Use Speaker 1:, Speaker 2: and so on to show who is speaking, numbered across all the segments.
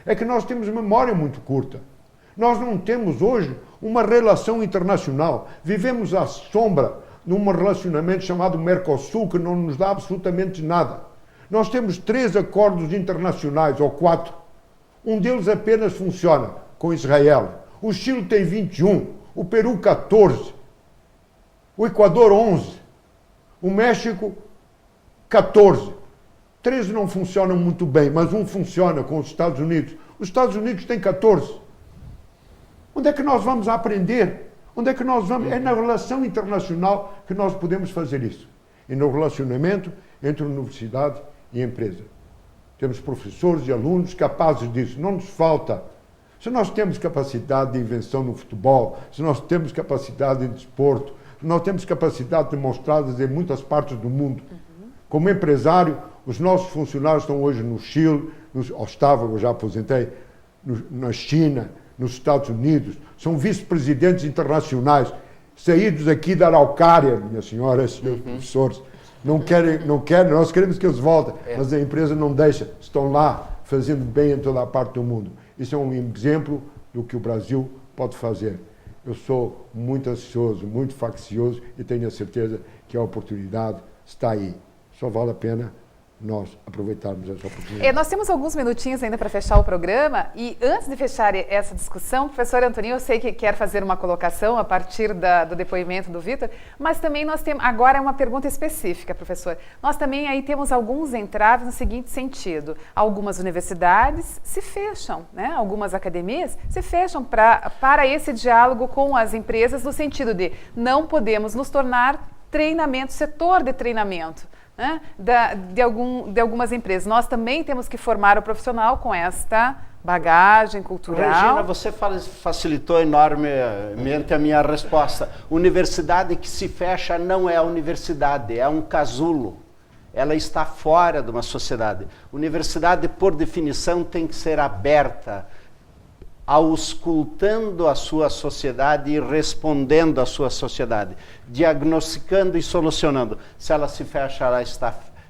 Speaker 1: É que nós temos memória muito curta. Nós não temos hoje uma relação internacional. Vivemos à sombra de um relacionamento chamado Mercosul, que não nos dá absolutamente nada. Nós temos 3 acordos internacionais, ou 4. Um deles apenas funciona, com Israel. O Chile tem 21, o Peru 14, o Equador 11, o México 14. 3 não funcionam muito bem, mas um funciona com os Estados Unidos. Os Estados Unidos têm 14. Onde é que nós vamos aprender? Onde é que nós vamos? É na relação internacional que nós podemos fazer isso. E no relacionamento entre universidade e empresa. Temos professores e alunos capazes disso. Não nos falta. Se nós temos capacidade de invenção no futebol, se nós temos capacidade em desporto, se nós temos capacidade demonstradas em muitas partes do mundo. Como empresário, os nossos funcionários estão hoje no Chile, eu já aposentei, na China, nos Estados Unidos, são vice-presidentes internacionais, saídos aqui da Araucária, minha senhora, senhores professores, não querem, nós queremos que eles voltem, mas a empresa não deixa, estão lá fazendo bem em toda a parte do mundo. Isso é um exemplo do que o Brasil pode fazer. Eu sou muito ansioso, muito faccioso e tenho a certeza que a oportunidade está aí. Só vale a pena nós aproveitarmos essa oportunidade.
Speaker 2: Nós temos alguns minutinhos ainda para fechar o programa e antes de fechar essa discussão, professor Antoninho, eu sei que quer fazer uma colocação a partir do depoimento do Vitor, mas também nós temos, agora é uma pergunta específica, professor. Nós também aí temos alguns entraves no seguinte sentido, algumas universidades se fecham, né? Algumas academias se fecham para esse diálogo com as empresas no sentido de não podemos nos tornar setor de treinamento. Né? De algumas empresas. Nós também temos que formar o profissional com esta bagagem cultural.
Speaker 3: Regina, você facilitou enormemente a minha resposta. Universidade que se fecha não é a universidade, é um casulo. Ela está fora de uma sociedade. Universidade, por definição, tem que ser aberta, auscultando a sua sociedade e respondendo à sua sociedade, diagnosticando e solucionando. Se ela se fecha,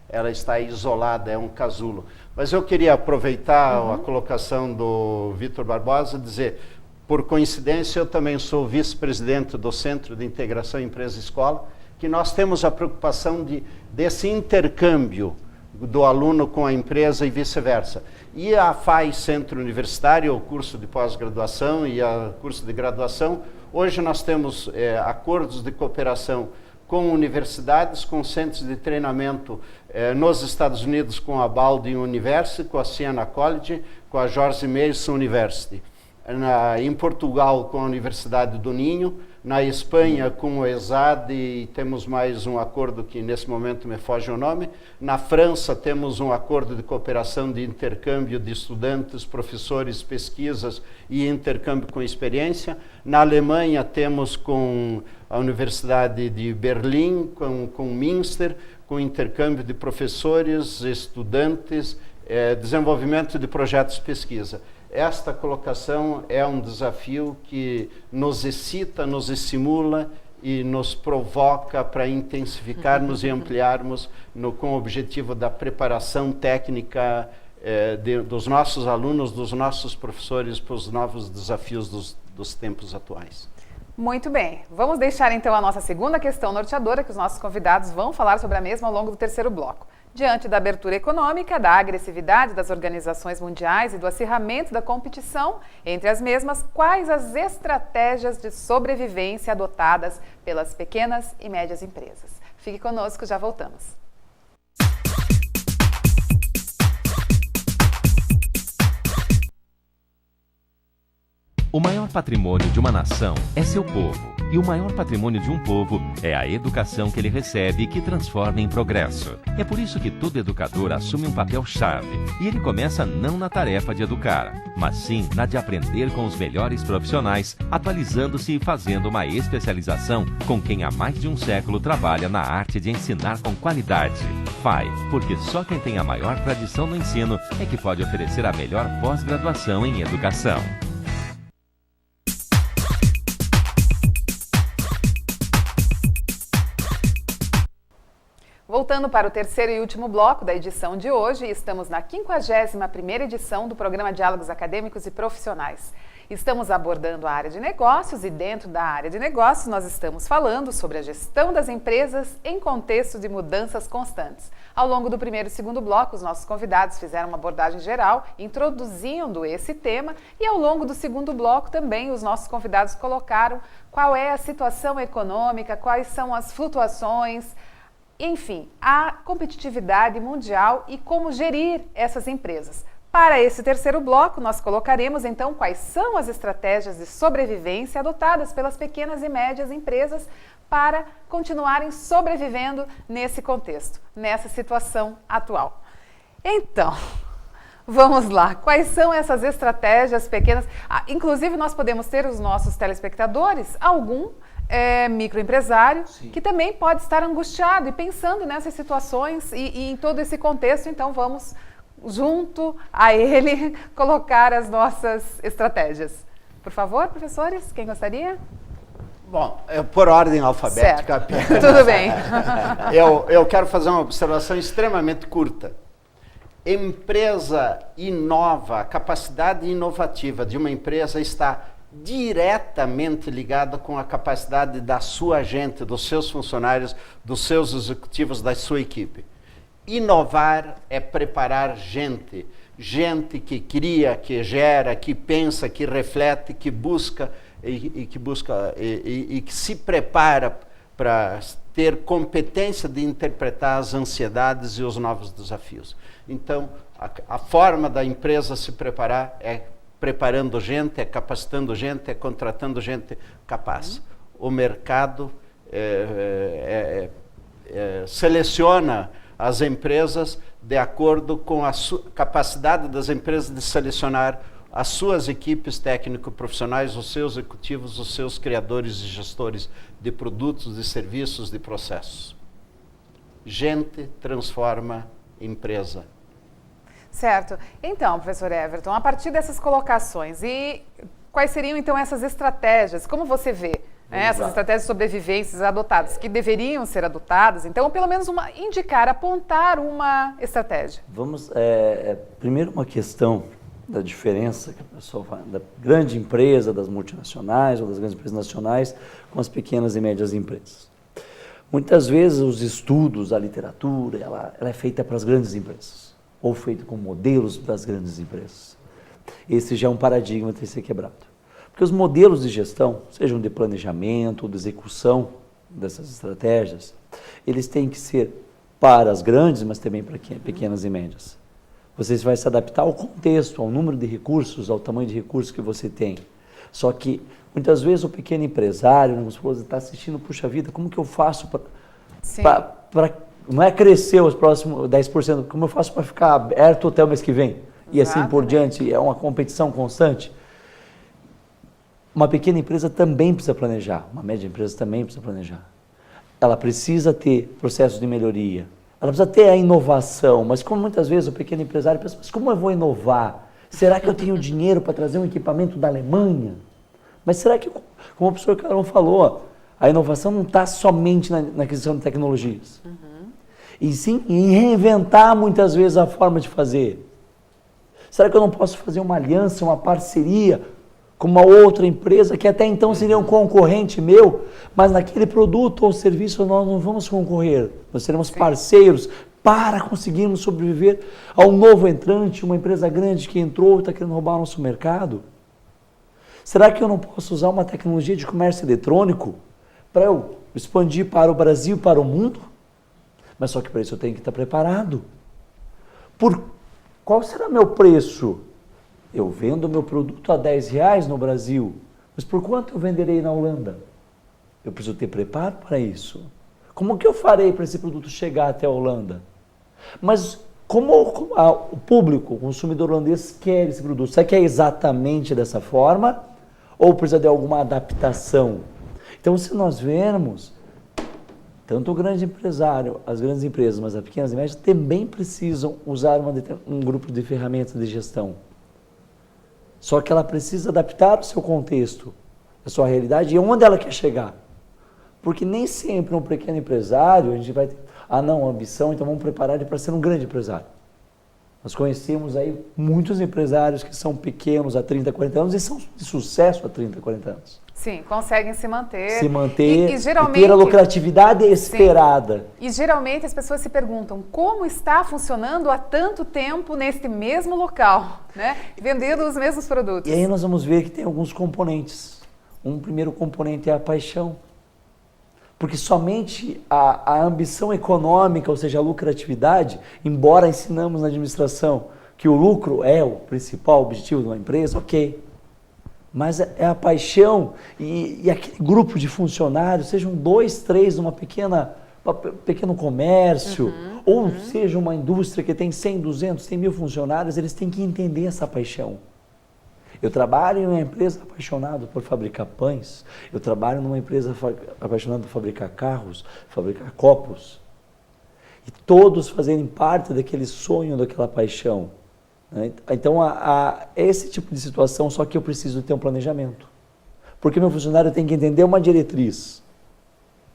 Speaker 3: ela está isolada, é um casulo. Mas eu queria aproveitar a colocação do Vitor Barbosa e dizer, por coincidência, eu também sou vice-presidente do Centro de Integração Empresa-Escola, que nós temos a preocupação desse intercâmbio do aluno com a empresa e vice-versa. E a FAI Centro Universitário, o curso de pós-graduação e o curso de graduação, hoje nós temos acordos de cooperação com universidades, com centros de treinamento nos Estados Unidos, com a Baldwin University, com a Siena College, com a George Mason University. Em Portugal, com a Universidade do Ninho, na Espanha, com o ESAD, e temos mais um acordo que nesse momento me foge o nome. Na França, temos um acordo de cooperação de intercâmbio de estudantes, professores, pesquisas e intercâmbio com experiência. Na Alemanha, temos com a Universidade de Berlim, com Münster, com intercâmbio de professores, estudantes, desenvolvimento de projetos de pesquisa. Esta colocação é um desafio que nos excita, nos estimula e nos provoca para intensificarmos e ampliarmos com o objetivo da preparação técnica dos nossos alunos, dos nossos professores para os novos desafios dos tempos atuais.
Speaker 2: Muito bem. Vamos deixar então a nossa segunda questão norteadora, que os nossos convidados vão falar sobre a mesma ao longo do terceiro bloco. Diante da abertura econômica, da agressividade das organizações mundiais e do acirramento da competição entre as mesmas, quais as estratégias de sobrevivência adotadas pelas pequenas e médias empresas? Fique conosco, já voltamos.
Speaker 4: O maior patrimônio de uma nação é seu povo. E o maior patrimônio de um povo é a educação que ele recebe e que transforma em progresso. É por isso que todo educador assume um papel-chave. E ele começa não na tarefa de educar, mas sim na de aprender com os melhores profissionais, atualizando-se e fazendo uma especialização com quem há mais de um século trabalha na arte de ensinar com qualidade. FAI, porque só quem tem a maior tradição no ensino é que pode oferecer a melhor pós-graduação em educação.
Speaker 2: Voltando para o terceiro e último bloco da edição de hoje, estamos na 51ª edição do programa Diálogos Acadêmicos e Profissionais. Estamos abordando a área de negócios e dentro da área de negócios nós estamos falando sobre a gestão das empresas em contexto de mudanças constantes. Ao longo do primeiro e segundo bloco, os nossos convidados fizeram uma abordagem geral, introduzindo esse tema, e ao longo do segundo bloco também os nossos convidados colocaram qual é a situação econômica, quais são as flutuações, enfim, a competitividade mundial e como gerir essas empresas. Para esse terceiro bloco, nós colocaremos então quais são as estratégias de sobrevivência adotadas pelas pequenas e médias empresas para continuarem sobrevivendo nesse contexto, nessa situação atual. Então, vamos lá. Quais são essas estratégias pequenas? Inclusive, nós podemos ter os nossos telespectadores, algum microempresário, sim, que também pode estar angustiado e pensando nessas situações e em todo esse contexto. Então, vamos junto a ele colocar as nossas estratégias. Por favor, professores, quem gostaria?
Speaker 3: Bom, por ordem alfabética apenas.
Speaker 2: Tudo bem.
Speaker 3: Eu quero fazer uma observação extremamente curta. Empresa inova, a capacidade inovativa de uma empresa está diretamente ligada com a capacidade da sua gente, dos seus funcionários, dos seus executivos, da sua equipe. Inovar é preparar gente, gente que cria, que gera, que pensa, que reflete, que busca e que se prepara para ter competência de interpretar as ansiedades e os novos desafios. Então, a forma da empresa se preparar é preparando gente, é capacitando gente, é contratando gente capaz. O mercado seleciona as empresas de acordo com a capacidade das empresas de selecionar as suas equipes técnico-profissionais, os seus executivos, os seus criadores e gestores de produtos, de serviços, de processos. Gente transforma empresa.
Speaker 2: Certo. Então, professor Everton, a partir dessas colocações, e quais seriam então essas estratégias? Como você vê essas estratégias de sobrevivência adotadas, que deveriam ser adotadas, então, ou pelo menos indicar, apontar uma estratégia?
Speaker 5: Vamos, primeiro uma questão da diferença que a pessoa fala, da grande empresa, das multinacionais ou das grandes empresas nacionais com as pequenas e médias empresas. Muitas vezes os estudos, a literatura, ela é feita para as grandes empresas, ou feita com modelos das grandes empresas. Esse já é um paradigma que tem que ser quebrado. Porque os modelos de gestão, sejam de planejamento ou de execução dessas estratégias, eles têm que ser para as grandes, mas também para pequenas e médias. Você vai se adaptar ao contexto, ao número de recursos, ao tamanho de recursos que você tem. Só que, muitas vezes, o pequeno empresário, como você está assistindo, puxa vida, como que eu faço para não é crescer os próximos 10%, como eu faço para ficar aberto até o mês que vem? E assim por diante, é uma competição constante. Uma pequena empresa também precisa planejar, uma média empresa também precisa planejar. Ela precisa ter processos de melhoria, ela precisa ter a inovação, mas como muitas vezes o pequeno empresário pensa, mas como eu vou inovar? Será que eu tenho dinheiro para trazer um equipamento da Alemanha? Mas será que, como o professor Carol falou, a inovação não está somente na aquisição de tecnologias, e sim em reinventar muitas vezes a forma de fazer. Será que eu não posso fazer uma aliança, uma parceria com uma outra empresa que até então seria um concorrente meu, mas naquele produto ou serviço nós não vamos concorrer, nós seremos parceiros para conseguirmos sobreviver ao novo entrante, uma empresa grande que entrou e está querendo roubar o nosso mercado? Será que eu não posso usar uma tecnologia de comércio eletrônico para eu expandir para o Brasil e para o mundo? Mas só que para isso eu tenho que estar preparado. Qual será meu preço? Eu vendo meu produto a R$10 no Brasil, mas por quanto eu venderei na Holanda? Eu preciso ter preparo para isso. Como que eu farei para esse produto chegar até a Holanda? Mas como o público, o consumidor holandês quer esse produto? Será que é exatamente dessa forma? Ou precisa de alguma adaptação? Então, se nós vermos, tanto o grande empresário, as grandes empresas, mas as pequenas e médias também precisam usar um grupo de ferramentas de gestão. Só que ela precisa adaptar o seu contexto, a sua realidade e onde ela quer chegar. Porque nem sempre um pequeno empresário, a gente vai ter, não, ambição, então vamos preparar ele para ser um grande empresário. Nós conhecemos aí muitos empresários que são pequenos há 30, 40 anos e são de sucesso há 30, 40 anos.
Speaker 2: Sim, conseguem se manter.
Speaker 5: Se manter
Speaker 2: e geralmente,
Speaker 5: e ter a lucratividade esperada.
Speaker 2: Sim. E geralmente as pessoas se perguntam como está funcionando há tanto tempo neste mesmo local, né? Vendendo os mesmos produtos.
Speaker 5: E aí nós vamos ver que tem alguns componentes. Um primeiro componente é a paixão. Porque somente a ambição econômica, ou seja, a lucratividade, embora ensinamos na administração que o lucro é o principal objetivo de uma empresa, ok. Mas é a paixão e aquele grupo de funcionários, sejam 2, 3 numa pequeno comércio, ou seja uma indústria que tem 100, 200, 100 mil funcionários, eles têm que entender essa paixão. Eu trabalho em uma empresa apaixonada por fabricar pães, eu trabalho numa empresa apaixonada por fabricar carros, fabricar copos, e todos fazerem parte daquele sonho, daquela paixão. Então, esse tipo de situação, só que eu preciso ter um planejamento. Porque meu funcionário tem que entender uma diretriz.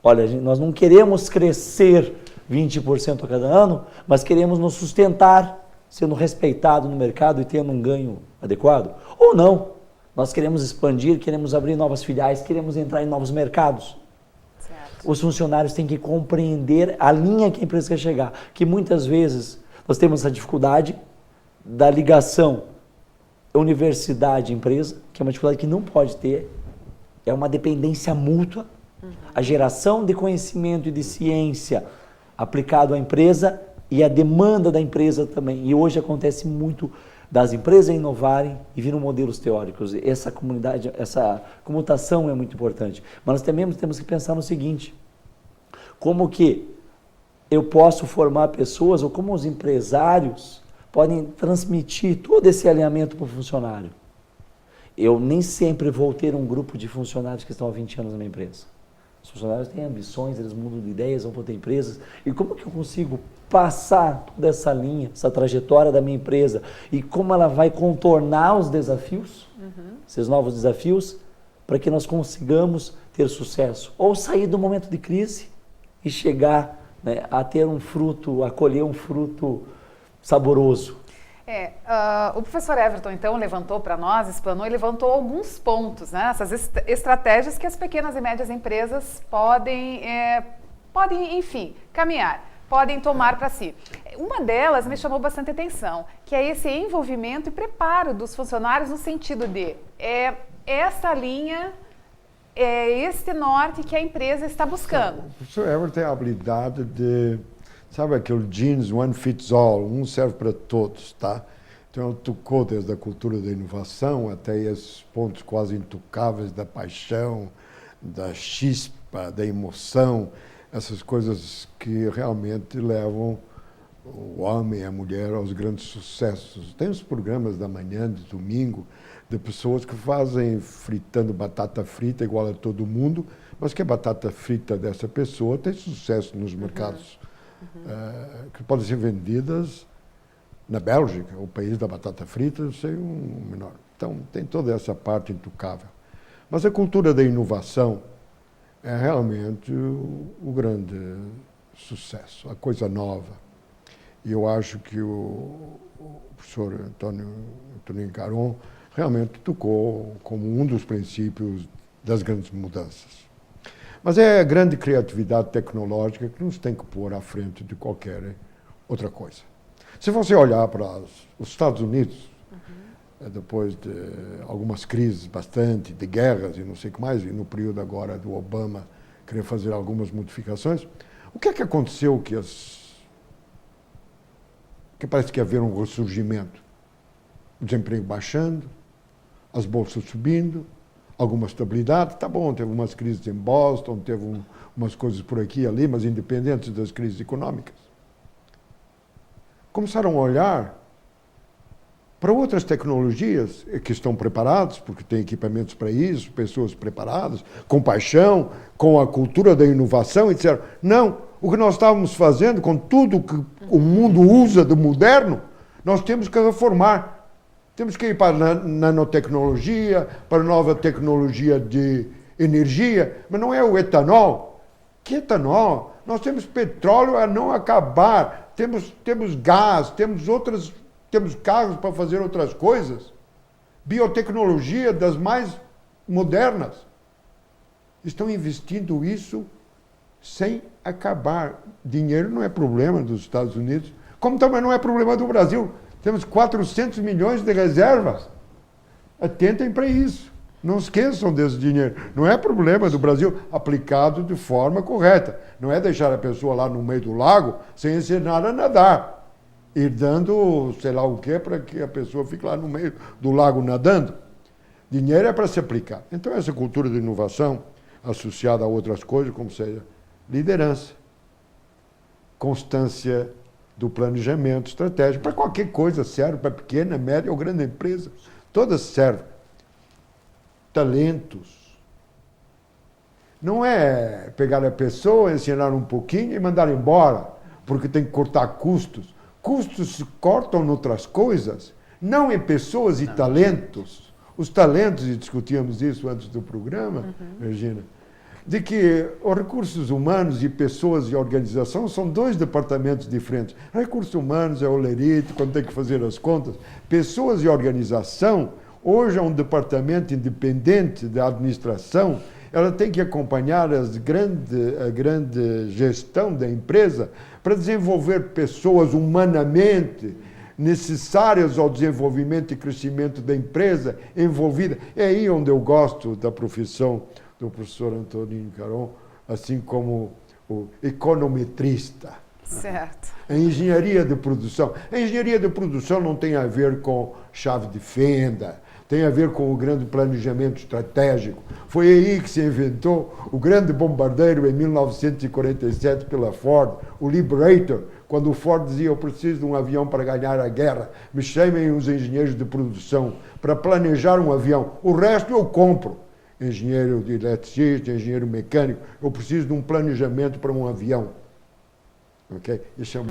Speaker 5: Olha, nós não queremos crescer 20% a cada ano, mas queremos nos sustentar, sendo respeitado no mercado e tendo um ganho adequado. Ou não, nós queremos expandir, queremos abrir novas filiais, queremos entrar em novos mercados. Certo. Os funcionários têm que compreender a linha que a empresa quer chegar. Que muitas vezes nós temos essa dificuldade da ligação universidade-empresa, que é uma dificuldade que não pode ter, é uma dependência mútua, a geração de conhecimento e de ciência aplicado à empresa e a demanda da empresa também. E hoje acontece muito das empresas inovarem e viram modelos teóricos. Essa comutação é muito importante. Mas nós também temos que pensar no seguinte, como que eu posso formar pessoas, ou como os empresários podem transmitir todo esse alinhamento para o funcionário. Eu nem sempre vou ter um grupo de funcionários que estão há 20 anos na minha empresa. Os funcionários têm ambições, eles mudam de ideias, vão para ter empresas. E como que eu consigo passar toda essa linha, essa trajetória da minha empresa e como ela vai contornar os desafios, esses novos desafios, para que nós consigamos ter sucesso. Ou sair do momento de crise e chegar, né, a ter um fruto, a colher um fruto saboroso.
Speaker 2: O professor Everton, então, levantou para nós, explanou e levantou alguns pontos, né? Essas estratégias que as pequenas e médias empresas podem, enfim, caminhar, podem tomar para si. Uma delas me chamou bastante atenção, que é esse envolvimento e preparo dos funcionários no sentido de essa linha, este norte que a empresa está buscando.
Speaker 1: O professor Everton tem a habilidade de... Sabe aquele jeans one fits all, um serve para todos, tá? Então ele tocou desde a cultura da inovação até esses pontos quase intocáveis da paixão, da chispa, da emoção, essas coisas que realmente levam o homem e a mulher aos grandes sucessos. Tem os programas da manhã, de domingo, de pessoas que fazem fritando batata frita igual a todo mundo, mas que a batata frita dessa pessoa tem sucesso nos mercados. Que podem ser vendidas na Bélgica, o país da batata frita, eu sei um menor. Então, tem toda essa parte intocável. Mas a cultura da inovação é realmente o grande sucesso, a coisa nova. E eu acho que o professor Antoninho Caron realmente tocou como um dos princípios das grandes mudanças. Mas é a grande criatividade tecnológica que nos tem que pôr à frente de qualquer outra coisa. Se você olhar para os Estados Unidos, depois de algumas crises bastante, de guerras e não sei o que mais, e no período agora do Obama querer fazer algumas modificações, o que é que aconteceu que parece que haver um ressurgimento? O desemprego baixando, as bolsas subindo, alguma estabilidade, tá bom, teve umas crises em Boston, teve umas coisas por aqui e ali, mas independentes das crises econômicas. Começaram a olhar para outras tecnologias que estão preparadas, porque tem equipamentos para isso, pessoas preparadas, com paixão, com a cultura da inovação, etc. Não, o que nós estávamos fazendo com tudo que o mundo usa do moderno, nós temos que reformar. Temos que ir para a nanotecnologia, para a nova tecnologia de energia, mas não é o etanol, Que etanol? Nós temos petróleo a não acabar, temos gás, temos carros para fazer outras coisas. Biotecnologia das mais modernas. Estão investindo isso sem acabar. Dinheiro não é problema dos Estados Unidos, como também não é problema do Brasil. Temos 400 milhões de reservas. Atentem para isso. Não esqueçam desse dinheiro. Não é problema do Brasil aplicado de forma correta. Não é deixar a pessoa lá no meio do lago sem ensinar a nadar. Ir dando sei lá o quê para que a pessoa fique lá no meio do lago nadando. Dinheiro é para se aplicar. Então essa cultura de inovação, associada a outras coisas, como seja liderança, constância do planejamento estratégico, para qualquer coisa serve, para pequena, média ou grande empresa, todas servem. Talentos. Não é pegar a pessoa, ensinar um pouquinho e mandar embora, porque tem que cortar custos. Custos se cortam em outras coisas, não em pessoas e talentos. Os talentos, e discutíamos isso antes do programa, Regina, de que os recursos humanos e pessoas e organização são dois departamentos diferentes. Recursos humanos é o lerite, quando tem que fazer as contas. Pessoas e organização, hoje é um departamento independente da administração, ela tem que acompanhar a grande gestão da empresa para desenvolver pessoas humanamente necessárias ao desenvolvimento e crescimento da empresa envolvida. É aí onde eu gosto da profissão do professor Antoninho Caron, assim como o econometrista.
Speaker 2: Certo.
Speaker 1: A engenharia de produção. A engenharia de produção não tem a ver com chave de fenda, tem a ver com o grande planejamento estratégico. Foi aí que se inventou o grande bombardeiro em 1947 pela Ford, o Liberator, quando o Ford dizia: eu preciso de um avião para ganhar a guerra, me chamem os engenheiros de produção para planejar um avião, o resto eu compro. Engenheiro de eletricista, engenheiro mecânico, eu preciso de um planejamento para um avião. Okay? Isso é